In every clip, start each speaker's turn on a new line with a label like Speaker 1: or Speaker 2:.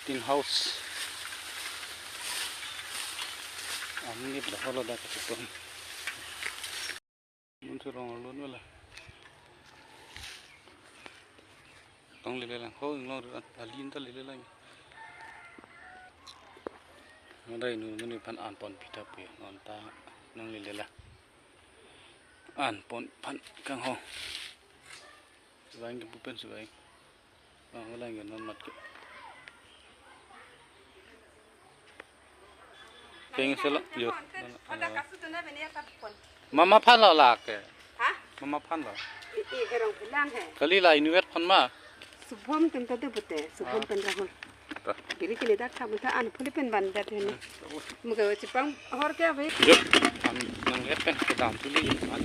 Speaker 1: tin house amni baholo da katon mun surong lun wala tong lele lang ho ngor alin ta lele lang ngadai nu muni pan an pon pita pi ngon ta nang lele la an pon pan kang ho suai ke pupen suai wala ngon non mat ke pengen selo yo mama pan lo lak ke mama pan lo kali la inuet pan ma
Speaker 2: Subham tenta de bete subham tenta hol biri kile dak kha muta an phuli pen ban da thene muga chipang hor kya bhai
Speaker 1: yo am nang et pen ke dam tuli an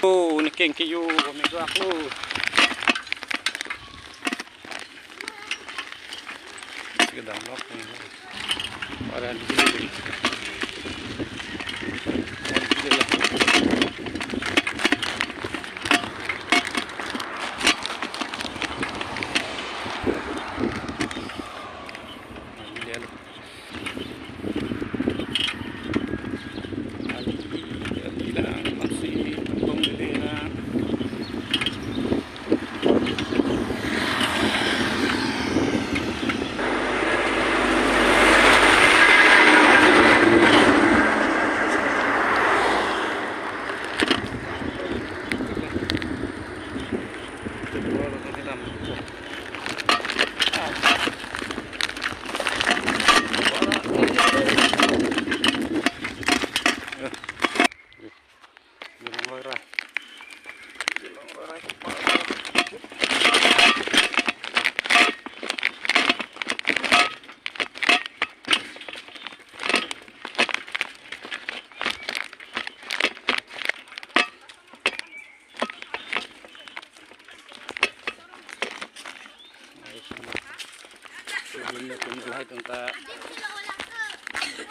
Speaker 1: oh ni ken ke yo me go aklo ke dam lok ni para di sini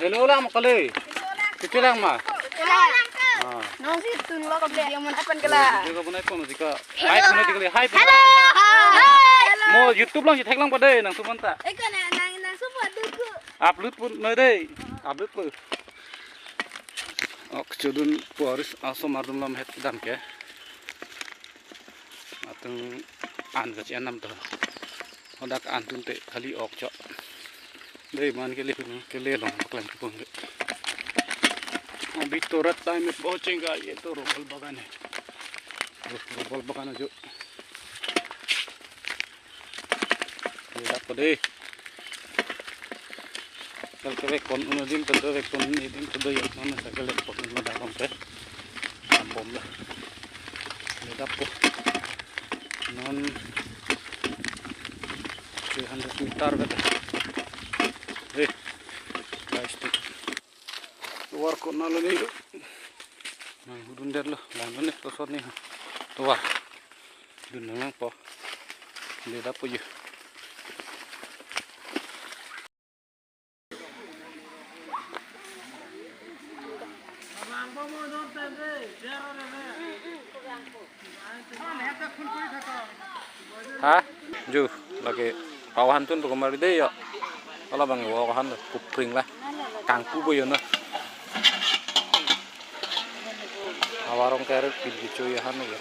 Speaker 1: hello lang makali kiti lang ma
Speaker 2: no si tun lo ka dia mon apan kala
Speaker 1: juga bunai kono jika hai kono dikali hai mo youtube lang si thek lang pa dei nang suman ta
Speaker 2: ekana nang supa duku
Speaker 1: upload pun noi dei upload pu ok chudun poris aso mardum lam het dam ke atung an ga chianam to hodak antun te khali ok cho dei man ke le long klan ke pung अभी तो रात टाइम में पहुंचेगा ये तो रोबल बगान है रोबल बगान है जो ये दाप दे कल के कौन उन दिन तो दे कौन ये दिन तो दे नन सकल पकड़ में डालम पे बम ले ये दाप नन 300 मीटर बेटा ए guys war ko na lo ni do nang hudun der lo lang ne to sot ni to war dun nang po le da po ju ha ju lagi kawan tun to kemari deh ya kalau bang kawan kupring lah kangku boyo na warung kere pilih cuy han ya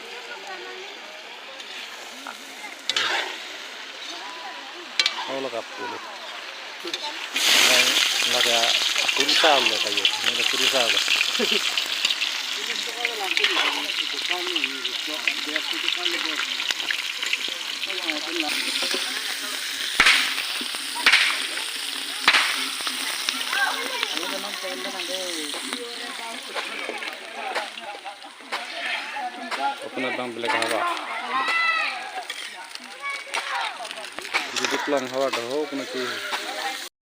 Speaker 1: oh lo kapul laga kurisa lo kayo ini kurisa lo अपना दाम बिले हवा jadi pelang hava dah ho kuna ki